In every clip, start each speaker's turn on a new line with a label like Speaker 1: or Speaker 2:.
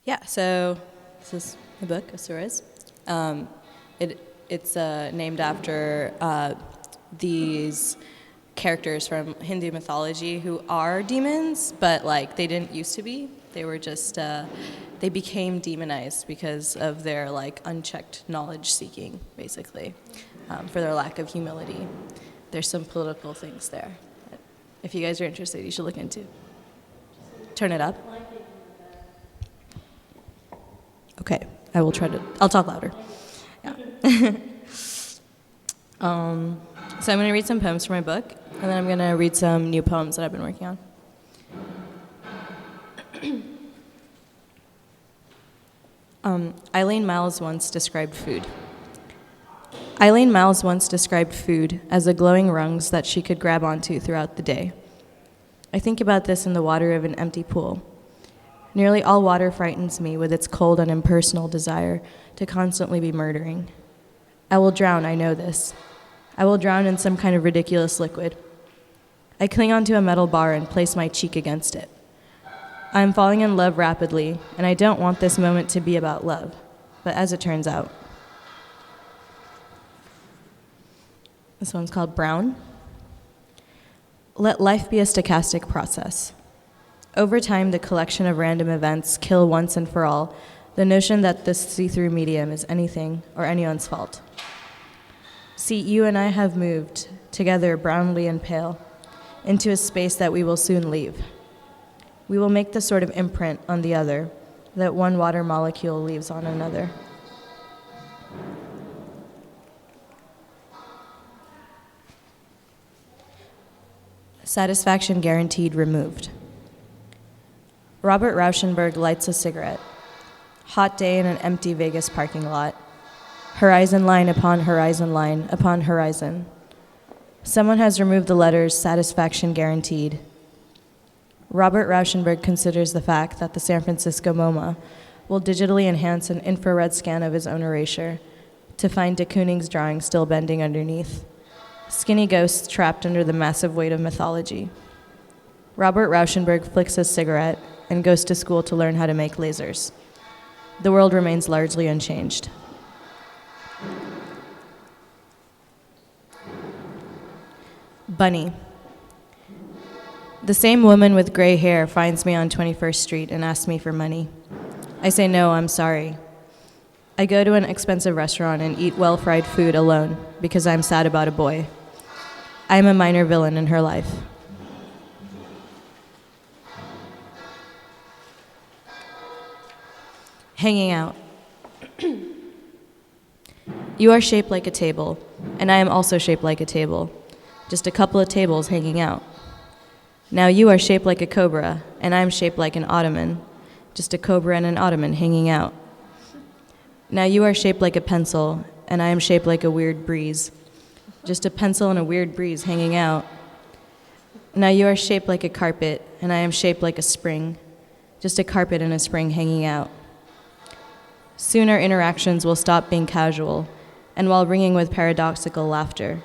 Speaker 1: Yeah, so this is my book, Asuras. It's named after these characters from Hindu mythology who are demons, but like they didn't used to be. They were just they became demonized because of their like unchecked knowledge seeking, basically, for their lack of humility. There's some political things there that if you guys are interested, you should look into. Turn it up. Okay, I'll talk louder. Yeah. So I'm going to read some poems from my book, and then I'm going to read some new poems that I've been working on. Eileen Myles once described food. Eileen Myles once described food as the glowing rungs that she could grab onto throughout the day. I think about this in the water of an empty pool. Nearly all water frightens me with its cold and impersonal desire to constantly be murdering. I will drown, I know this. I will drown in some kind of ridiculous liquid. I cling onto a metal bar and place my cheek against it. I am falling in love rapidly, and I don't want this moment to be about love, but as it turns out. This one's called Brown. Let life be a stochastic process. Over time, the collection of random events kill once and for all the notion that this see-through medium is anything or anyone's fault. See, you and I have moved, together brownly and pale, into a space that we will soon leave. We will make the sort of imprint on the other that one water molecule leaves on another. Satisfaction guaranteed removed. Robert Rauschenberg lights a cigarette. Hot day in an empty Vegas parking lot. Horizon line upon horizon line upon horizon. Someone has removed the letters satisfaction guaranteed. Robert Rauschenberg considers the fact that the San Francisco MoMA will digitally enhance an infrared scan of his own erasure to find de Kooning's drawing still bending underneath. Skinny ghosts trapped under the massive weight of mythology. Robert Rauschenberg flicks his cigarette and goes to school to learn how to make lasers. The world remains largely unchanged. Bunny. The same woman with gray hair finds me on 21st Street and asks me for money. I say no, I'm sorry. I go to an expensive restaurant and eat well-fried food alone because I'm sad about a boy. I am a minor villain in her life. Hanging out. You are shaped like a table, and I am also shaped like a table, just a couple of tables hanging out. Now you are shaped like a cobra, and I am shaped like an ottoman, just a cobra and an ottoman hanging out. Now you are shaped like a pencil, and I am shaped like a weird breeze, just a pencil and a weird breeze hanging out. Now you are shaped like a carpet, and I am shaped like a spring, just a carpet and a spring hanging out. Soon our interactions will stop being casual, and while ringing with paradoxical laughter.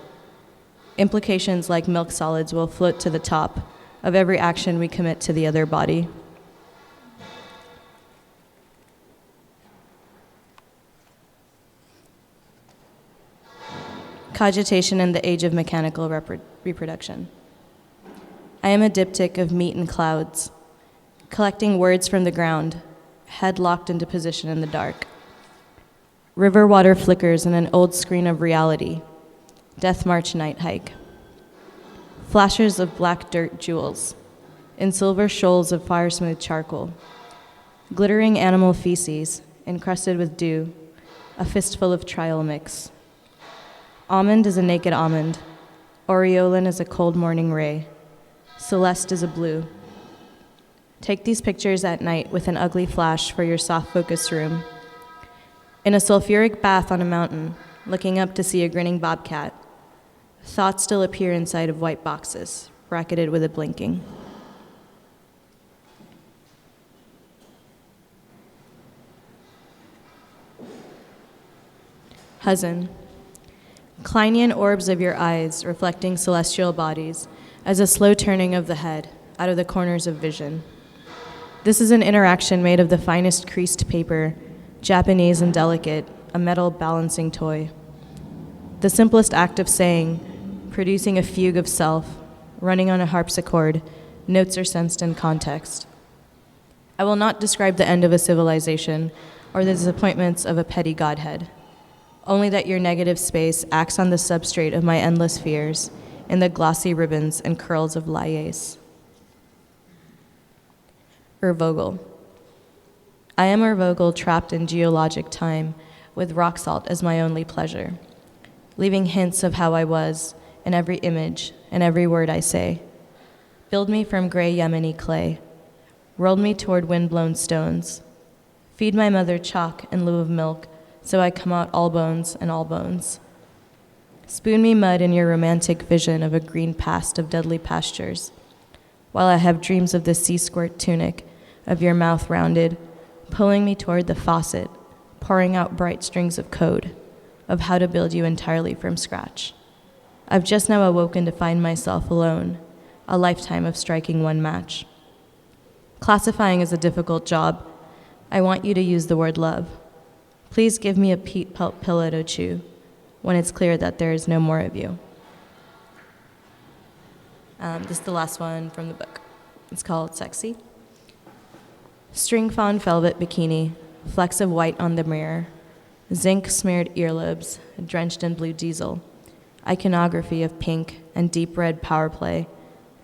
Speaker 1: Implications like milk solids will float to the top of every action we commit to the other body. Cogitation in the age of mechanical reproduction. I am a diptych of meat and clouds, collecting words from the ground, head locked into position in the dark. River water flickers in an old screen of reality, Death March night hike. Flashes of black dirt jewels, in silver shoals of fire-smooth charcoal. Glittering animal feces, encrusted with dew, a fistful of trial mix. Almond is a naked almond, aureolin is a cold morning ray, celeste is a blue. Take these pictures at night with an ugly flash for your soft focus room. In a sulfuric bath on a mountain, looking up to see a grinning bobcat, thoughts still appear inside of white boxes, bracketed with a blinking. Huzzen. Kleinian orbs of your eyes reflecting celestial bodies as a slow turning of the head out of the corners of vision. This is an interaction made of the finest creased paper, Japanese and delicate, a metal balancing toy. The simplest act of saying, producing a fugue of self, running on a harpsichord, notes are sensed in context. I will not describe the end of a civilization or the disappointments of a petty godhead, only that your negative space acts on the substrate of my endless fears in the glossy ribbons and curls of liaise. Ervogel. I am Ervogel trapped in geologic time with rock salt as my only pleasure, leaving hints of how I was in every image and every word I say. Build me from gray Yemeni clay, rolled me toward wind-blown stones. Feed my mother chalk in lieu of milk, so I come out all bones and all bones. Spoon me mud in your romantic vision of a green past of deadly pastures, while I have dreams of the sea-squirt tunic of your mouth rounded, pulling me toward the faucet, pouring out bright strings of code, of how to build you entirely from scratch. I've just now awoken to find myself alone, a lifetime of striking one match. Classifying is a difficult job. I want you to use the word love. Please give me a peat pulp pillow to chew when it's clear that there is no more of you. This is the last one from the book. It's called Sexy. String fawn velvet bikini, flecks of white on the mirror, zinc-smeared earlobes, drenched in blue diesel, iconography of pink and deep red power play,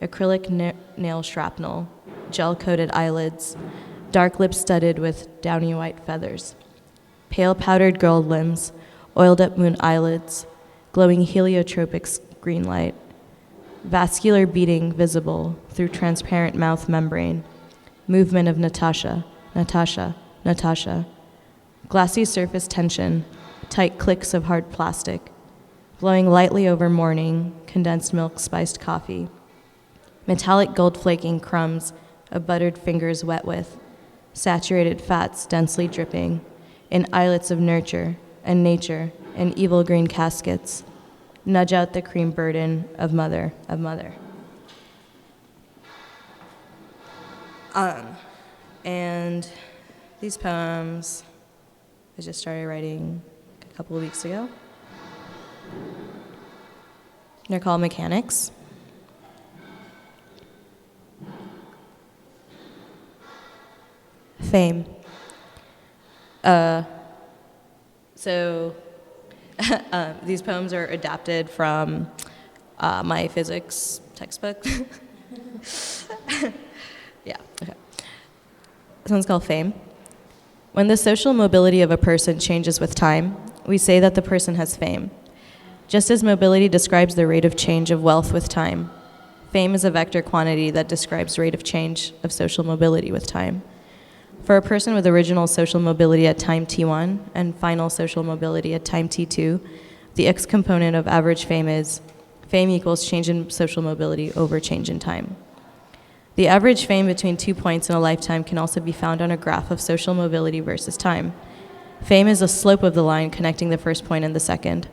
Speaker 1: acrylic nail shrapnel, gel-coated eyelids, dark lips studded with downy white feathers, pale powdered girl limbs, oiled-up moon eyelids, glowing heliotropic green light, vascular beating visible through transparent mouth membrane, movement of Natasha, Natasha, Natasha, glassy surface tension, tight clicks of hard plastic, blowing lightly over morning, condensed milk spiced coffee, metallic gold flaking crumbs of buttered fingers wet with, saturated fats densely dripping, in islets of nurture and nature and evil green caskets, nudge out the cream burden of mother, of mother. And these poems I just started writing a couple of weeks ago. They're called Mechanics. Fame. These poems are adapted from my physics textbook. Yeah, okay. This one's called Fame. When the social mobility of a person changes with time, we say that the person has fame. Just as mobility describes the rate of change of wealth with time, fame is a vector quantity that describes rate of change of social mobility with time. For a person with original social mobility at time t1 and final social mobility at time t2, the x component of average fame is fame equals change in social mobility over change in time. The average fame between 2 points in a lifetime can also be found on a graph of social mobility versus time. Fame is a slope of the line connecting the first point and the second.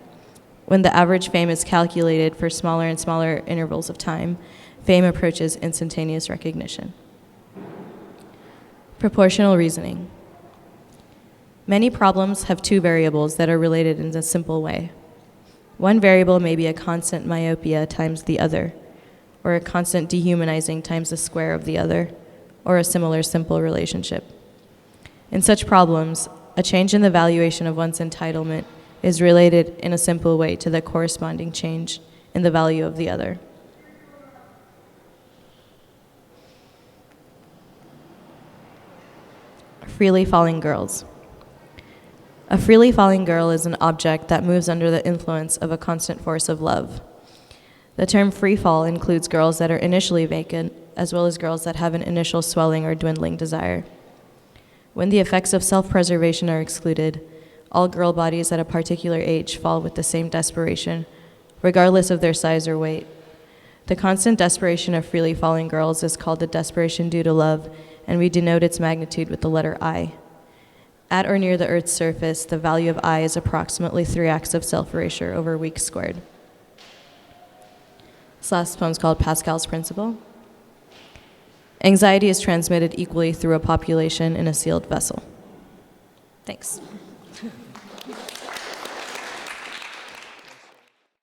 Speaker 1: When the average fame is calculated for smaller and smaller intervals of time, fame approaches instantaneous recognition. Proportional reasoning. Many problems have two variables that are related in a simple way. One variable may be a constant myopia times the other, or a constant dehumanizing times the square of the other, or a similar simple relationship. In such problems, a change in the valuation of one's entitlement is related in a simple way to the corresponding change in the value of the other. Freely falling girls. A freely falling girl is an object that moves under the influence of a constant force of love. The term free fall includes girls that are initially vacant, as well as girls that have an initial swelling or dwindling desire. When the effects of self-preservation are excluded, all girl bodies at a particular age fall with the same desperation, regardless of their size or weight. The constant desperation of freely falling girls is called the desperation due to love, and we denote its magnitude with the letter I. At or near the Earth's surface, the value of I is approximately 3 acts of self-erasure over weeks squared. This last poem is called Pascal's Principle. Anxiety is transmitted equally through a population in a sealed vessel. Thanks.